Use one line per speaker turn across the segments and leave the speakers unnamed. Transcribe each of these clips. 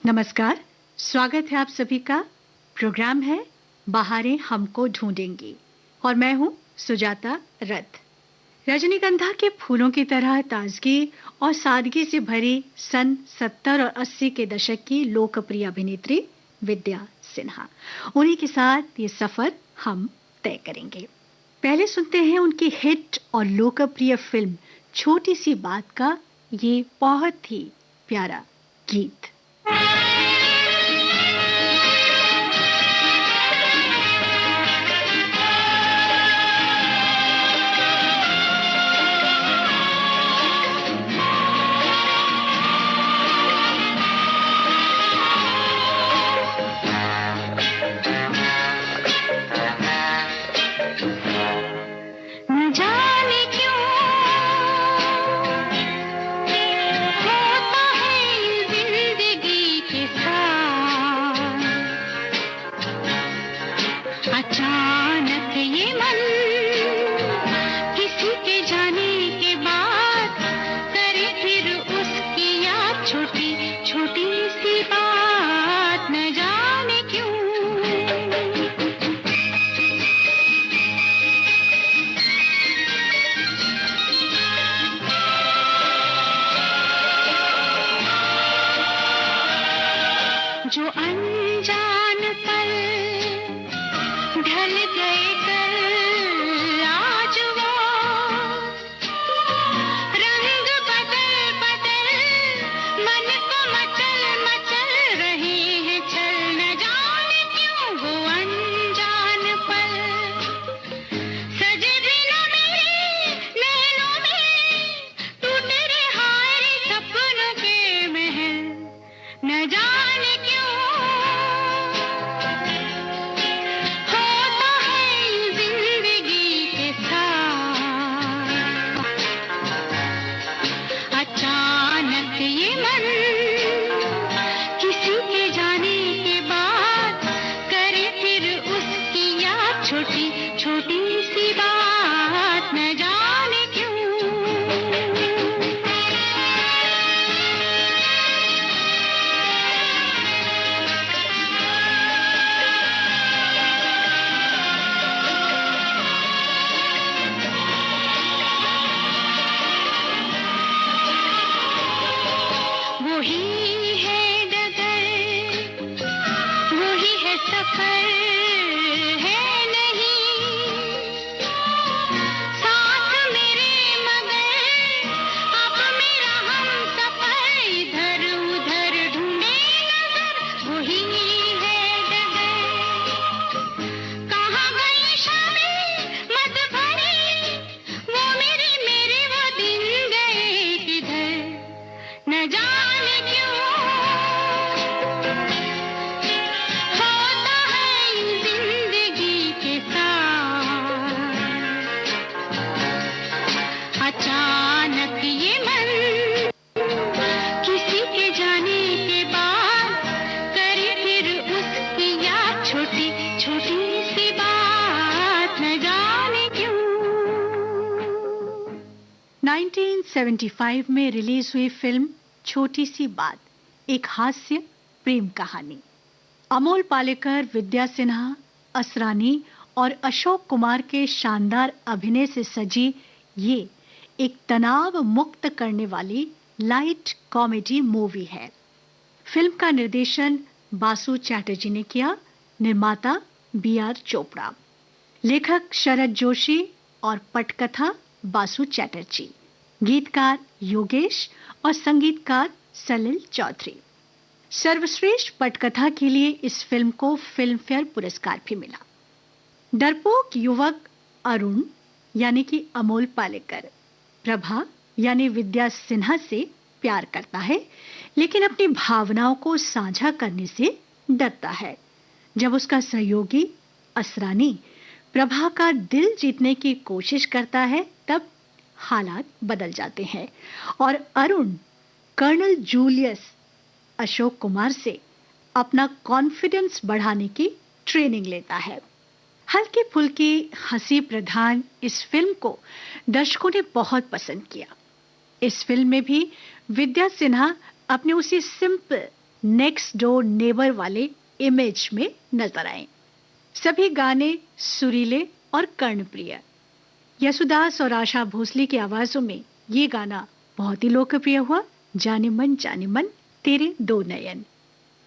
नमस्कार, स्वागत है आप सभी का। प्रोग्राम है बहारें हमको ढूंढेंगी और मैं हूं सुजाता रथ। रजनीगंधा के फूलों की तरह ताजगी और सादगी से भरी सन 70 और 80 के दशक की लोकप्रिय अभिनेत्री विद्या सिन्हा। उन्हीं के साथ ये सफर हम तय करेंगे। पहले सुनते हैं उनकी हिट और लोकप्रिय फिल्म छोटी सी बात का ये बहुत ही प्यारा गीत।
अचानक ये मन किसी के जाने के बाद करे फिर उसकी याद, छोटी छोटी सी बात न जाने क्यों। जो अनजान पल ढल गए कल, आज वो रंग बदल बदल मन को मचल मचल रहे हैं छल, न जाने क्यों वो अनजान पल सजे बिना मेरे नैनों में, टूटे रे हाय रे सपनों के महल, न जाने क्यों छोटी सी बात न जाने क्यों। वही है डगर, वही है सफर, अचानक ये मन किसी के जाने के बाद करे फिर उसकी याद, छोटी छोटी सी बात न जाने क्यों।
1975 में रिलीज हुई फिल्म छोटी सी बात एक हास्य प्रेम कहानी। अमोल पालेकर, विद्या सिन्हा, असरानी और अशोक कुमार के शानदार अभिनय से सजी ये एक तनाव मुक्त करने वाली लाइट कॉमेडी मूवी है। फिल्म का निर्देशन बासु चैटर्जी ने किया, निर्माता बी.आर. चोपड़ा, लेखक शरद जोशी और पटकथा बासु चैटर्जी, गीतकार योगेश और संगीतकार सलिल चौधरी। सर्वश्रेष्ठ पटकथा के लिए इस फिल्म को फिल्म फेयर पुरस्कार भी मिला। डरपोक युवक अरुण यानी कि अमोल पालेकर प्रभा यानी विद्या सिन्हा से प्यार करता है, लेकिन अपनी भावनाओं को साझा करने से डरता है। जब उसका सहयोगी असरानी प्रभा का दिल जीतने की कोशिश करता है, तब हालात बदल जाते हैं और अरुण कर्नल जूलियस अशोक कुमार से अपना कॉन्फिडेंस बढ़ाने की ट्रेनिंग लेता है। हल्की फुल्की हंसी प्रधान इस फिल्म को दर्शकों ने बहुत पसंद किया। इस फिल्म में भी विद्या सिन्हा अपने उसी सिंपल नेक्स्ट डोर नेबर वाले इमेज में नजर आए। सभी गाने सुरीले और कर्णप्रिय। यसुदास और आशा भोसले की आवाजों में ये गाना बहुत ही लोकप्रिय हुआ, जाने मन तेरे दो नयन।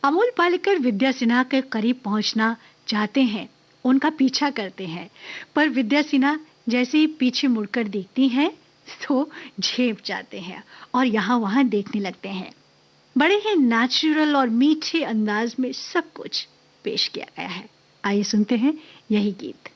अमोल पालेकर विद्या सिन्हा के करीब पहुंचना चाहते हैं, उनका पीछा करते हैं, पर विद्या सिन्हा जैसे ही पीछे मुड़कर देखती हैं तो झेप जाते हैं और यहाँ वहाँ देखने लगते हैं। बड़े ही नेचुरल और मीठे अंदाज में सब कुछ पेश किया गया है। आइए सुनते हैं यही गीत।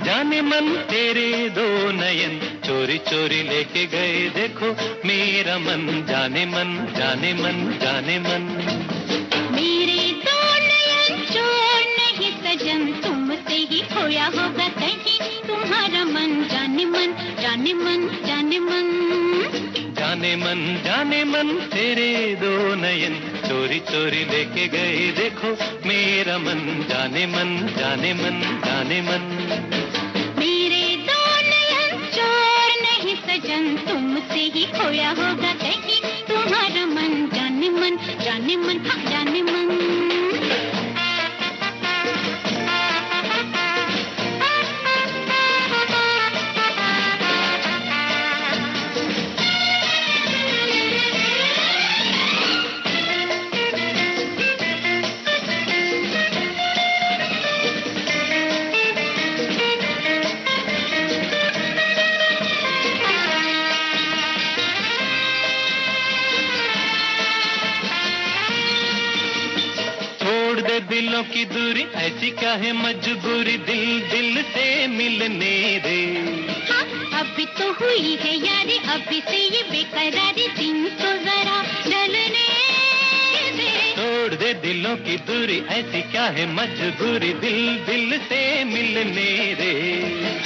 जाने मन तेरे दो नयन चोरी चोरी लेके गए देखो मेरा मन। जाने मन जाने मन जाने मन।
मेरे दो नयन चोर नहीं सजन, तुमसे ही खोया होगा कहीं तुम्हारा मन। जाने मन जाने मन जाने मन।
जाने मन तेरे दो नयन चोरी चोरी लेके गए देखो मेरा मन। जाने मन जाने मन जाने मन।
मेरे दो नयन चोर नहीं सजन, तुमसे ही खोया होगा कहीं तुम्हारा मन। जाने मन जाने मन हाँ जाने मन।
दिलों की दूरी ऐसी क्या है मजबूरी, दिल दिल से मिलने दे।
हाँ, अभी तो हुई है यारी, अभी से ये बेकरारी दिन तो जरा ढलने दे।
तोड़ दे दिलों की दूरी ऐसी क्या है मजबूरी, दिल दिल से मिलने दे।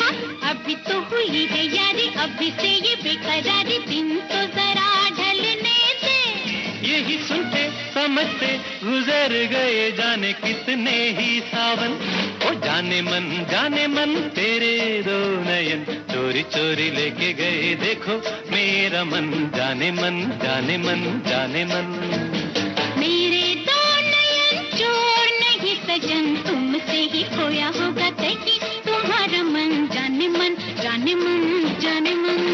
हाँ, अभी तो हुई है यारी, अभी से ये बेकरारी दिन तो जरा ढलने दे।
यही सुनते समझते गुजर गए जाने कितने ही सावन। ओ जाने मन तेरे दो नयन चोरी चोरी लेके गए देखो मेरा मन। जाने मन जाने मन जाने मन।
मेरे दो नयन चोर नहीं सजन, तुमसे ही खोया होगा कहीं तुम्हारा मन। जाने मन जाने मन जाने मन।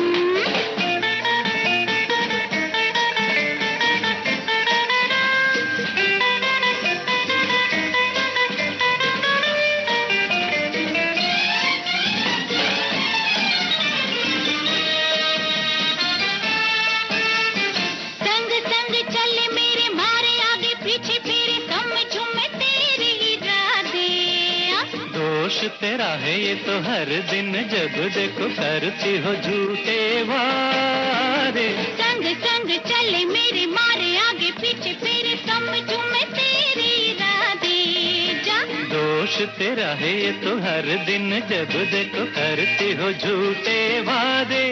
तेरा है ये तो हर दिन जब देखो करती हो झूठे वारे।
संग संग चले मेरे मारे आगे पीछे फिर समझू मैं तेरी राधे। जा
दोष तेरा है ये तो हर दिन जब देखो करती हो झूठे वादे।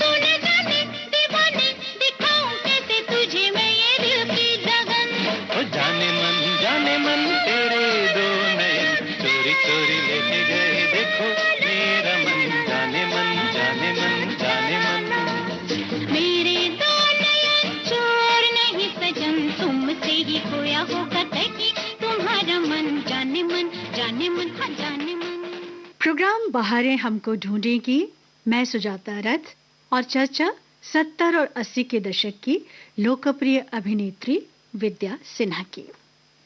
तूने जाने दीवाने दिखाऊं कैसे तुझे मैं ये दिल की लगन।
ओ जाने मन तेरे दो नयन चोरी चोरी लेके गए देखो मेरा मन। जाने मन जाने मन जाने मन।
मेरे दो नयन चोर नहीं सजन, तुमसे ही खोया होगा कहीं तुम्हारा मन। जाने मन हाँ जाने मन।
प्रोग्राम बहारें हमको ढूंढेगी, मैं सुजाता रथ, और चर्चा 70 और 80 के दशक की लोकप्रिय अभिनेत्री विद्या सिन्हा की।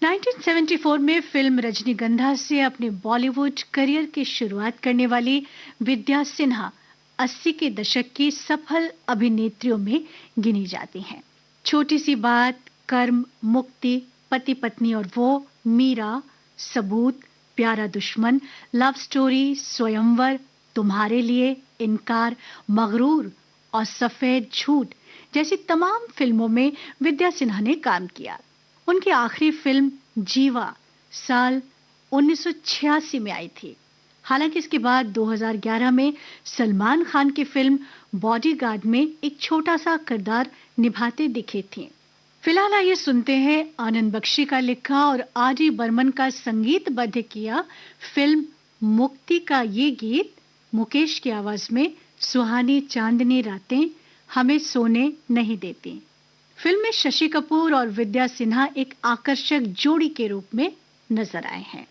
1974 में फिल्म रजनीगंधा से अपने बॉलीवुड करियर की शुरुआत करने वाली विद्या सिन्हा 80 के दशक की सफल अभिनेत्रियों में गिनी जाती हैं। छोटी सी बात, कर्म, मुक्ति, पति पत्नी और वो, मीरा, सबूत, प्यारा दुश्मन, लव स्टोरी, स्वयंवर, तुम्हारे लिए, इनकार, मगरूर और सफेद झूठ जैसी तमाम फिल्मों में विद्या सिन्हा ने काम किया। उनकी आखिरी फिल्म जीवा साल 1986 में आई थी। हालांकि इसके बाद 2011 में सलमान खान की फिल्म बॉडीगार्ड में एक छोटा सा किरदार निभाते दिखे थे। फिलहाल आइए सुनते हैं आनंद बख्शी का लिखा और आर.डी. बर्मन का संगीतबद्ध किया फिल्म मुक्ति का ये गीत मुकेश की आवाज में, सुहानी चांदनी रातें हमें सोने नहीं देती। फिल्म में शशि कपूर और विद्या सिन्हा एक आकर्षक जोड़ी के रूप में नजर आए हैं।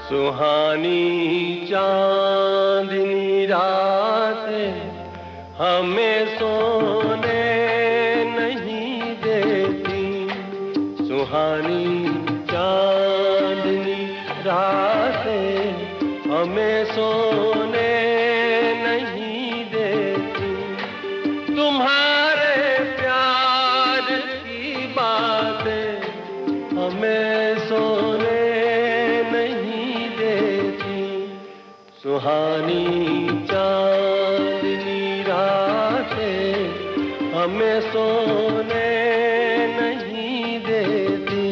सुहानी चांदनी रातें हमें सोने नहीं देती, सुहानी चांदनी रातें हमें सोने नहीं देती। तुम्हारे प्यार की बातें हमें सोने सुहानी चांदनी रातें हमें सोने नहीं देती।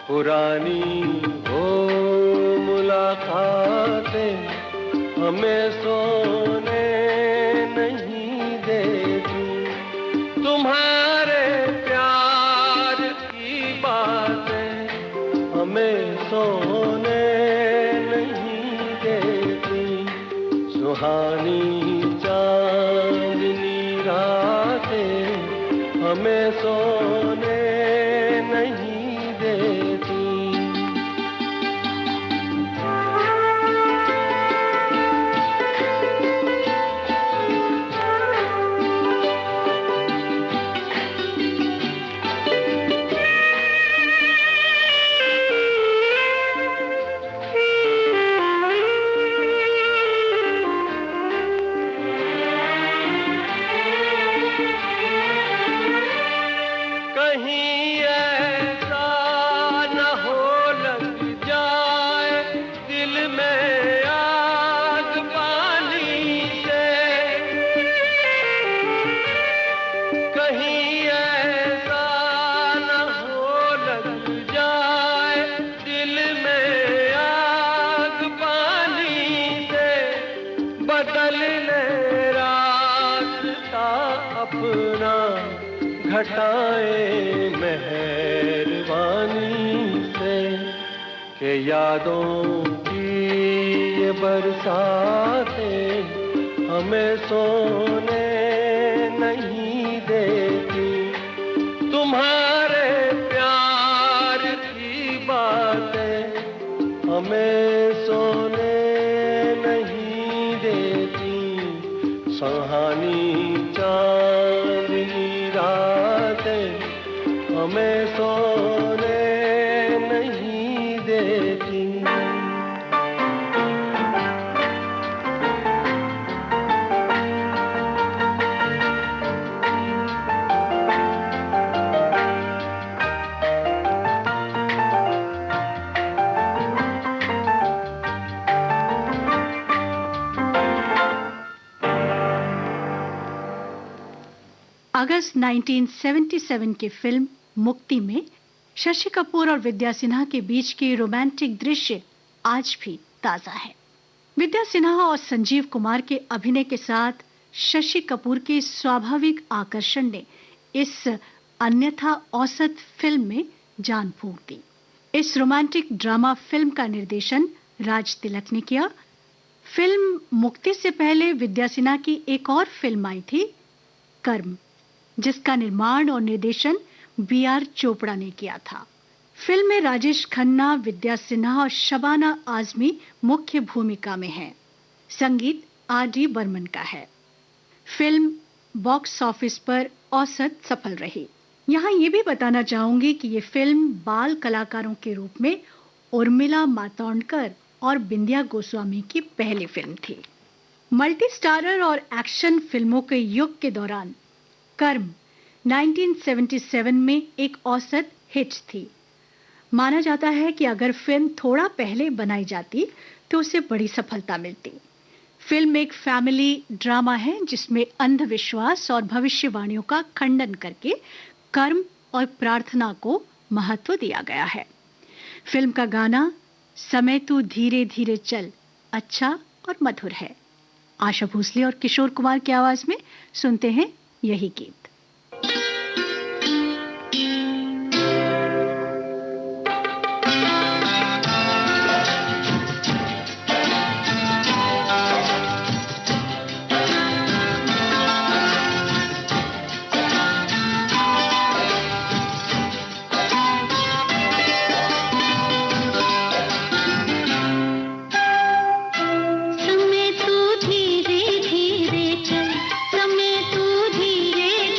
पुरानी हो मुलाकातें हमें सोने नहीं देती। तुम्हारे प्यार की बातें हमें सोने नहीं देती। सुहानी चांदनी रातें हमें सोने नहीं देती। घटाए मेहरबानी से के यादों की ये बरसातें हमें सोने नहीं देती। तुम्हारे प्यार की बातें हमें सोने नहीं देती। सुहानी चांदनी रातें हमें सोने नहीं देती।
अगस्त 1977 की फिल्म मुक्ति में शशि कपूर और विद्या सिन्हा के बीच के रोमांटिक दृश्य आज भी ताजा है। विद्या सिन्हा और संजीव कुमार के अभिनय के साथ शशि कपूर के स्वाभाविक आकर्षण ने इस अन्यथा औसत फिल्म में जान फूंक दी। इस रोमांटिक ड्रामा फिल्म का निर्देशन राज तिलक ने किया। फिल्म मुक्ति से पहले विद्या सिन्हा की एक और फिल्म आई थी, कर्म, जिसका निर्माण और निर्देशन B.R. चोपड़ा ने किया था। फिल्म में राजेश खन्ना, विद्या सिन्हा और शबाना आजमी मुख्य भूमिका में हैं। संगीत R.D. बर्मन का है। फिल्म बॉक्स ऑफिस पर औसत सफल रही। यहाँ ये भी बताना चाहूंगी कि ये फिल्म बाल कलाकारों के रूप में उर्मिला मातोंडकर और बिंदिया गोस्वामी की पहली फिल्म थी। मल्टी स्टारर और एक्शन फिल्मों के युग के दौरान कर्म 1977 में एक औसत हिट थी। माना जाता है कि अगर फिल्म थोड़ा पहले बनाई जाती तो उसे बड़ी सफलता मिलती। फिल्म एक फैमिली ड्रामा है जिसमें अंधविश्वास और भविष्यवाणियों का खंडन करके कर्म और प्रार्थना को महत्व दिया गया है। फिल्म का गाना समय तू धीरे धीरे चल अच्छा और मधुर है। आशा भोसले और किशोर कुमार की आवाज में सुनते हैं यही गीत।
समय तू धीरे धीरे चल, समय तू धीरे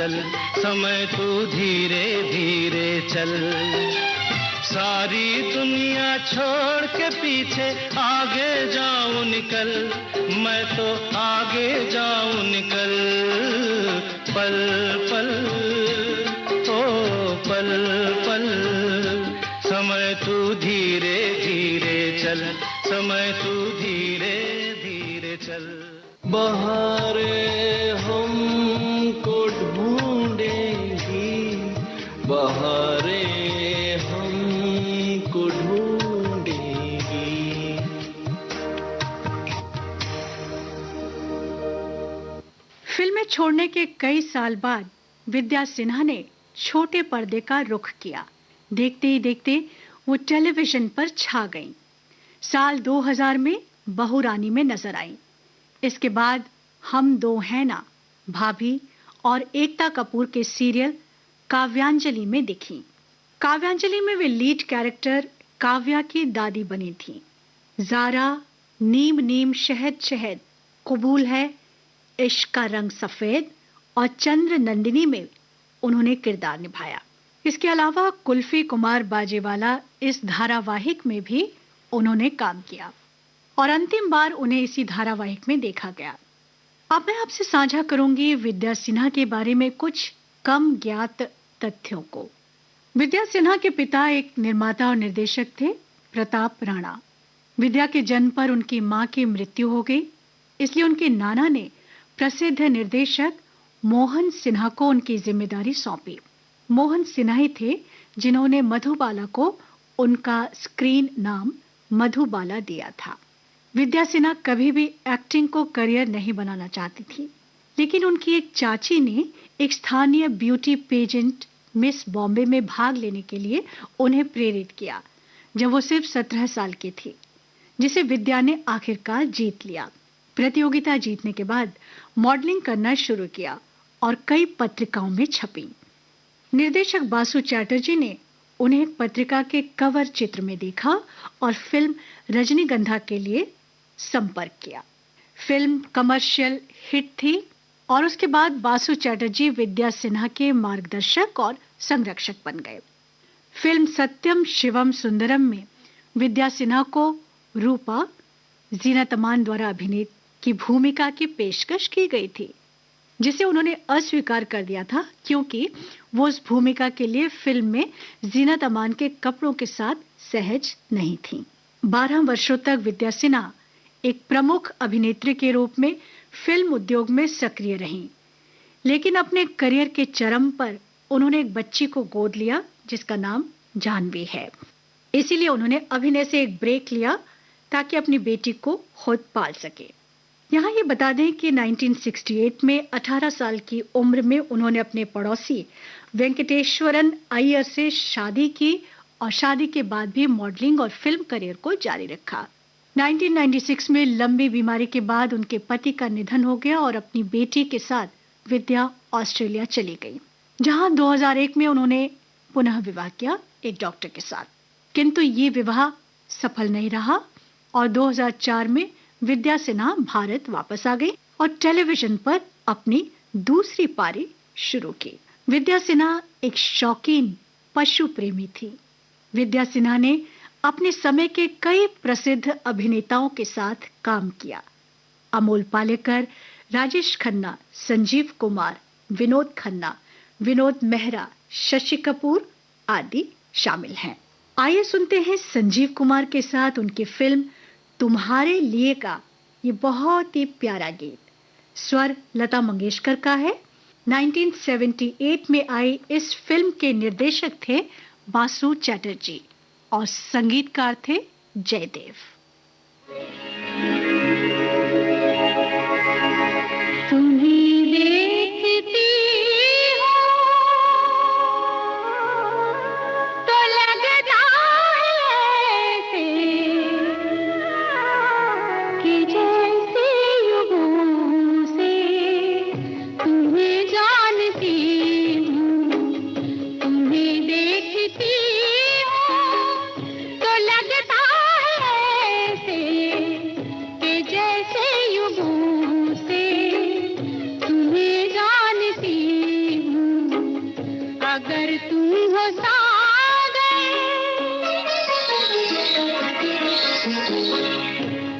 चल, समय तू धीरे धीरे चल। सारी दुनिया छोड़ के पीछे आगे जाऊं निकल, मैं तो आगे जाऊं निकल। पल पल ओ पल पल, समय तू धीरे धीरे चल, समय तू धीरे धीरे चल। बहारें हमको ढूंढेंगी, बहारें हमको ढूंढेंगी।
फिल्में छोड़ने के कई साल बाद विद्या सिन्हा ने छोटे पर्दे का रुख किया। देखते ही देखते वो टेलीविजन पर छा गईं। साल 2000 में बहू रानी में नजर आईं। इसके बाद हम दो हैं ना, भाभी और एकता कपूर के सीरियल काव्यांजलि में दिखीं। काव्यांजलि में वे लीड कैरेक्टर काव्या की दादी बनी थीं। ज़ारा, नीम नीम शहद शहद, कबूल है, इश्क का रंग सफेद और चंद्र नंदिनी में उन्होंने किरदार निभाया। इसके अलावा कुल्फी कुमार बाजेवाला इस धारावाहिक में भी उन्होंने काम किया और अंतिम बार उन्हें इसी धारावाहिक में देखा गया। अब मैं आपसे साझा करूंगी विद्या सिन्हा के बारे में कुछ कम ज्ञात तथ्यों को। विद्या सिन्हा के पिता एक निर्माता और निर्देशक थे, प्रताप राणा। विद्या के जन्म पर उनकी मां की मृत्यु हो गई, इसलिए उनके नाना ने प्रसिद्ध निर्देशक मोहन सिन्हा को उनकी जिम्मेदारी सौंपी। मोहन सिन्हा ही थे जिन्होंने मधुबाला को उनका स्क्रीन नाम मधुबाला दिया था। विद्या सिन्हा कभी भी एक्टिंग को करियर नहीं बनाना चाहती थी, लेकिन उनकी एक चाची ने एक स्थानीय ब्यूटी पेजेंट मिस बॉम्बे में भाग लेने के लिए उन्हें प्रेरित किया जब वो सिर्फ 17 साल की थी, जिसे विद्या ने आखिरकार जीत लिया। प्रतियोगिता जीतने के बाद मॉडलिंग करना शुरू किया और कई पत्रिकाओं में छपी। निर्देशक बासु चैटर्जी ने उन्हें एक पत्रिका के कवर चित्र में देखा और फिल्म रजनीगंधा के लिए संपर्क किया। फिल्म कमर्शियल हिट थी और उसके बाद बासु चैटर्जी विद्या सिन्हा के मार्गदर्शक और संरक्षक बन गए। फिल्म सत्यम शिवम सुंदरम में विद्या सिन्हा को रूपा जीनत अमान द्वारा अभिनीत की भूमिका की पेशकश की गई थी, जिसे उन्होंने अस्वीकार कर दिया था क्योंकि वो उस भूमिका के लिए फिल्म में जीनत अमान के कपड़ों के साथ सहज नहीं थी। 12 वर्षों तक विद्या सिन्हा एक प्रमुख अभिनेत्री के रूप में फिल्म उद्योग में सक्रिय रहीं, लेकिन अपने करियर के चरम पर उन्होंने एक बच्ची को गोद लिया जिसका नाम जानवी है। इसीलिए उन्होंने अभिनय से एक ब्रेक लिया ताकि अपनी बेटी को खुद पाल सके। यहाँ ये बता दें कि 1968 में 18 साल की उम्र में उन्होंने अपने पड़ोसी वेंकटेश्वरन अय्यर से शादी की और शादी के बाद भी मॉडलिंग और फिल्म करियर को जारी रखा। 1996 में लंबी बीमारी के बाद उनके पति का निधन हो गया और अपनी बेटी के साथ विद्या ऑस्ट्रेलिया चली गई, जहां 2001 में उन्होंने पुनः विवाह किया एक डॉक्टर के साथ, किंतु ये विवाह सफल नहीं रहा और 2004 में विद्या सिन्हा भारत वापस आ गई और टेलीविजन पर अपनी दूसरी पारी शुरू की। विद्या सिन्हा एक शौकीन पशु प्रेमी थी। विद्या सिन्हा ने अपने समय के कई प्रसिद्ध अभिनेताओं के साथ काम किया। अमोल पालेकर, राजेश खन्ना, संजीव कुमार, विनोद खन्ना, विनोद मेहरा, शशि कपूर आदि शामिल हैं। आइए सुनते हैं संजीव कुमार के साथ उनकी फिल्म तुम्हारे लिए का ये बहुत ही प्यारा गीत। स्वर लता मंगेशकर का है। 1978 में आई इस फिल्म के निर्देशक थे बासु चैटर्जी और संगीतकार थे जयदेव।
तुम्हें देखती
तो लगता है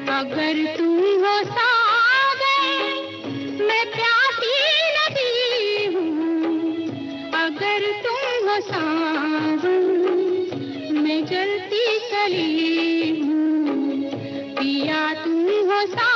अगर तुम हो सागर, मैं प्यासी नदी हूँ। अगर तुम हो सावन, मैं जलती कली हूँ। पिया तुम हो सागर।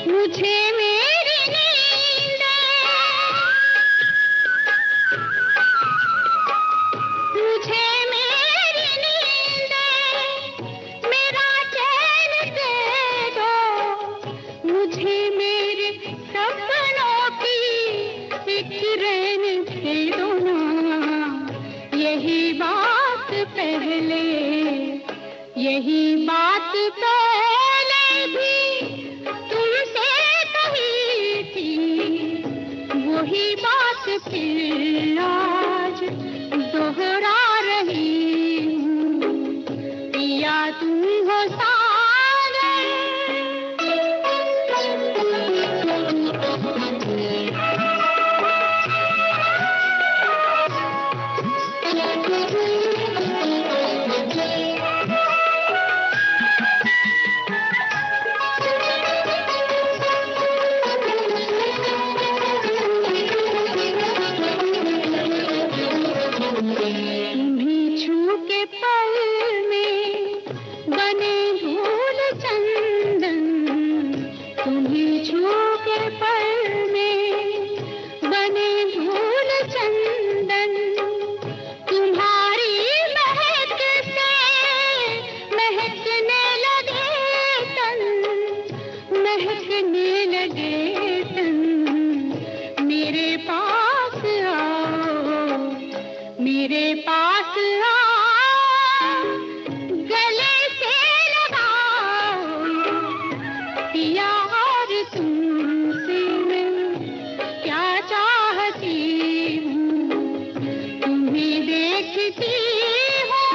मुझे मेरी नींद, मुझे मेरी नींद, मेरा चैन दे दो। मुझे मेरे सपनों की एक रैन दे दो ना। यही बात पहले, यही बात पहले भी तुमसे कही थी। वही बात फिर आज दोहरा रही हूँ। पिया तुम हो तुम्हीं छू के पल में बने धूल चंदन। तुम्हीं छू के पल में बने धूल चंदन। तुम्हारी महक से महकने लगे तन, महकने लगे तन। मेरे पास आओ, मेरे पास आओ, गले से लगाओ। पिया और तुमसे मैं क्या चाहती हूँ। तुम्हें देखती हूँ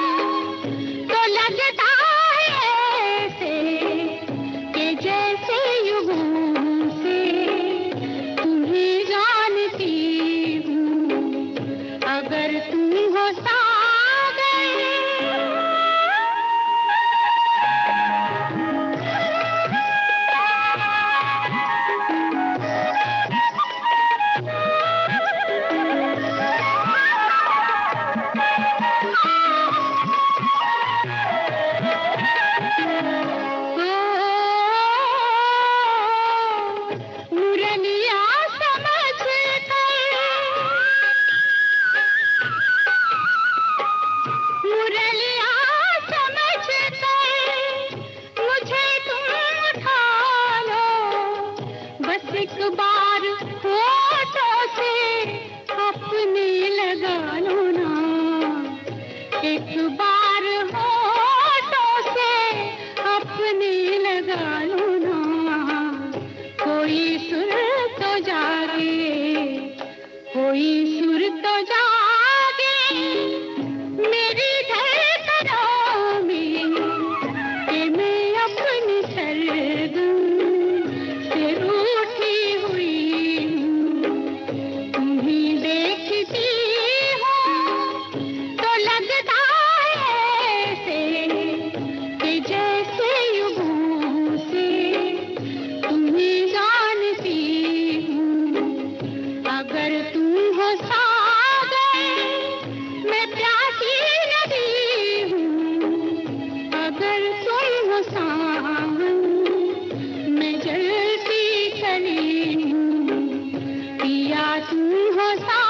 तो लगता है ऐसे कि जैसे युगों से तुम्हें जानती हूँ। अगर तुम हो सागर, मुरलिया समझ कर, मुरलिया समझ कर मुझे तुम उठा लो। बस एक बार होठों से अपने लगा लो ना। एक बार होठों से अपने लगा लो ना। कोई सुर तो जागे, कोई सुर तो जागे मेरी धड़कनों में कि मैं अपनी सरगम से रूठी हुई हूँ। तुम्हीं देखती हूँ तो लगता है ऐसे कि जैसे युगों से तुम्हें जानती हूँ। अगर तुम हो सागर, मैं प्यासी नदी हूँ। अगर तुम हो सावन, मैं जलती कली हूँ। पिया तुम हो सागर।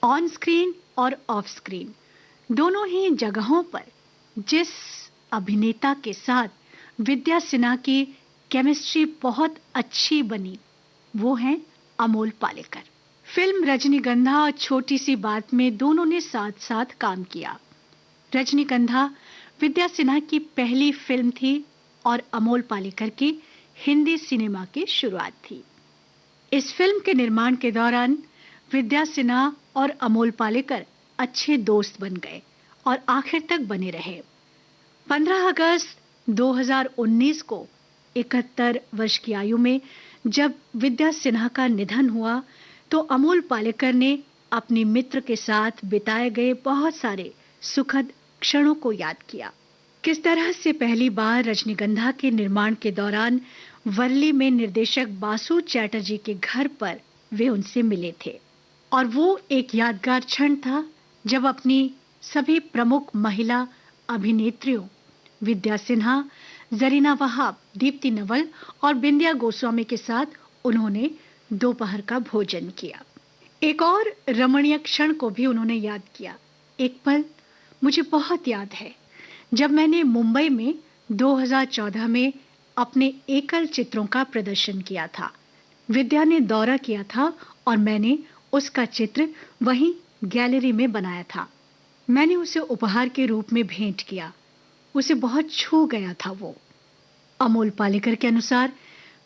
ऑन स्क्रीन और ऑफ स्क्रीन दोनों ही जगहों पर जिस अभिनेता के साथ विद्या सिन्हा की केमिस्ट्री बहुत अच्छी बनी, वो हैं अमोल पालेकर। फिल्म रजनीगंधा और छोटी सी बात में दोनों ने साथ साथ काम किया। रजनीगंधा विद्या सिन्हा की पहली फिल्म थी और अमोल पालेकर की हिंदी सिनेमा की शुरुआत थी। इस फिल्म के निर्माण के दौरान विद्या सिन्हा और अमोल पालेकर अच्छे दोस्त बन गए और आखिर तक बने रहे। 15 अगस्त 2019 को 71 वर्ष की आयु में जब विद्या सिन्हा का निधन हुआ तो अमोल पालेकर ने अपने मित्र के साथ बिताए गए बहुत सारे सुखद क्षणों को याद किया। किस तरह से पहली बार रजनीगंधा के निर्माण के दौरान वर्ली में निर्देशक बासु चैटर्जी के घर पर वे उनसे मिले थे और वो एक यादगार क्षण था जब अपनी सभी प्रमुख महिला अभिनेत्रियों विद्या सिन्हा, जरीना वहाब, दीप्ति नवल और बिंदिया गोस्वामी के साथ उन्होंने दोपहर का भोजन किया। एक और रमणीय क्षण को भी उन्होंने याद किया। एक पल मुझे बहुत याद है जब मैंने मुंबई में 2014 में अपने एकल चित्रों का प्रदर्शन किया था। विद्या ने दौरा किया था और मैंने उसका चित्र वहीं गैलरी में बनाया था। मैंने उसे उपहार के रूप में भेंट किया। उसे बहुत छू गया था वो। अमोल पालेकर के अनुसार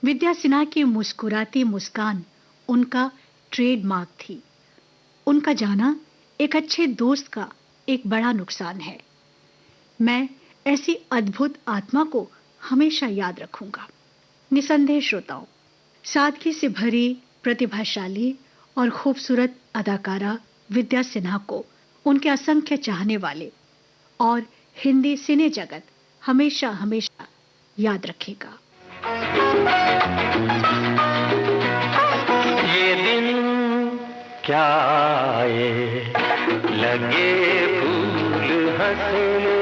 विद्या सिन्हा की मुस्कुराती मुस्कान उनका ट्रेडमार्क थी। उनका जाना एक अच्छे दोस्त का एक बड़ा नुकसान है। मैं ऐसी अद्भुत आत्मा को हमेशा याद रखूंगा। निसंदेह श्रोताओं, सादगी से भरी, प्रतिभाशाली और खूबसूरत अदाकारा विद्या सिन्हा को उनके असंख्य चाहने वाले और हिंदी सिने जगत हमेशा हमेशा याद रखेगा।
ये दिन क्या आए, लगे फूल हंसने,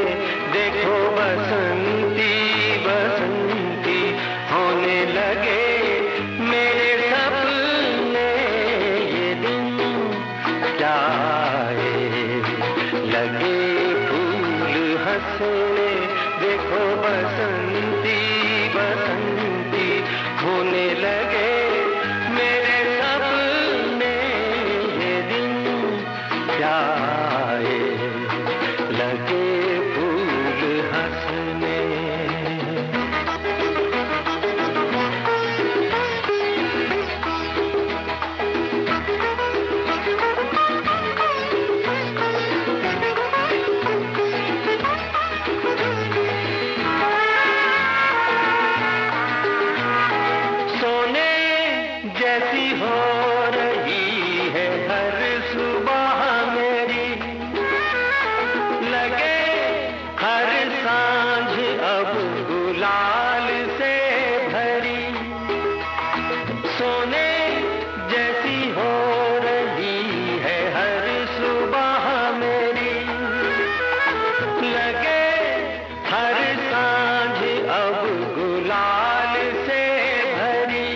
देखो बसंती बसंती होने लगे मेरे सपने। ये दिन क्या आए, लगे फूल हंसने, देखो बसंती बसंती होने लगे मेरे सपने। ये दिन क्या आए, लगे फूल हंसने। सोने जैसी हो रही है हर सुबह मेरी, लगे हर सांझ अब गुलाल से भरी। सोने जैसी हो रही है हर सुबह मेरी, लगे हर सांझ अब गुलाल से भरी।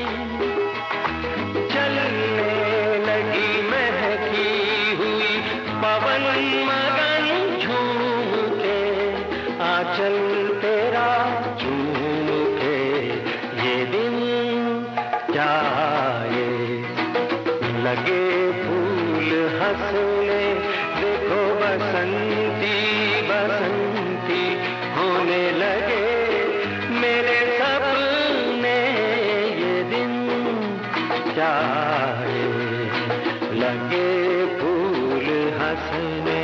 चलने लगी महकी हुई पवन मगन झूम के, आंचल तेरा झूम के। ये दिन क्या आए, लगे फूल हंसने, देखो बसंती बसंती होने लगे मेरे सपने। ये दिन क्या आए, लगे फूल हंसने।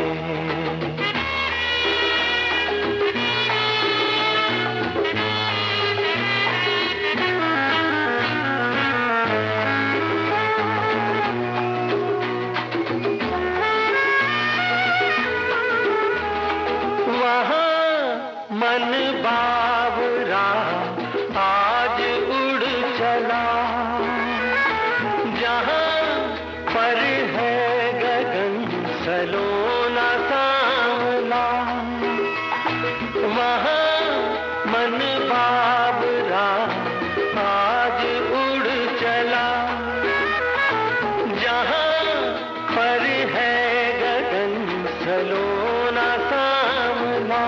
वहाँ मन बावरा आज उड़ चला, जहाँ पर है गगन सलोना सांवला। वहाँ मन बावरा आज उड़ चला, जहाँ पर है गगन सलोना सांवला।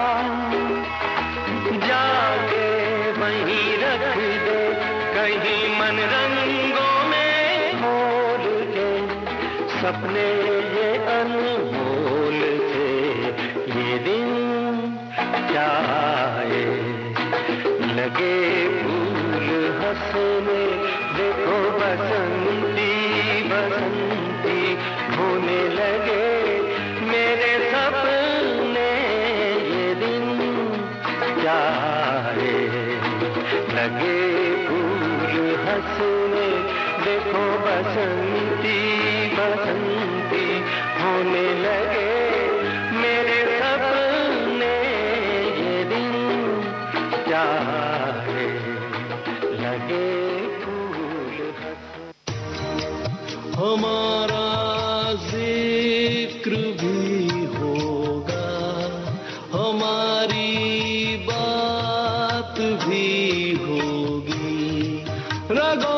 मन रंगों में खोल के सपने ये अनमोल थे, ये दिन क्या आए, लगे फूल हंसने, देखो बसंती बसंती होने लगे मेरे सपने, ये दिन क्या आए, लगे फूल हंसने, देखो बसंती बसंती होने लगे मेरे सपने, ये दिन क्या आए, लगे फूल हंसने। हमारा जिक्र भी होगा, हमारी बात भी होगी, रगों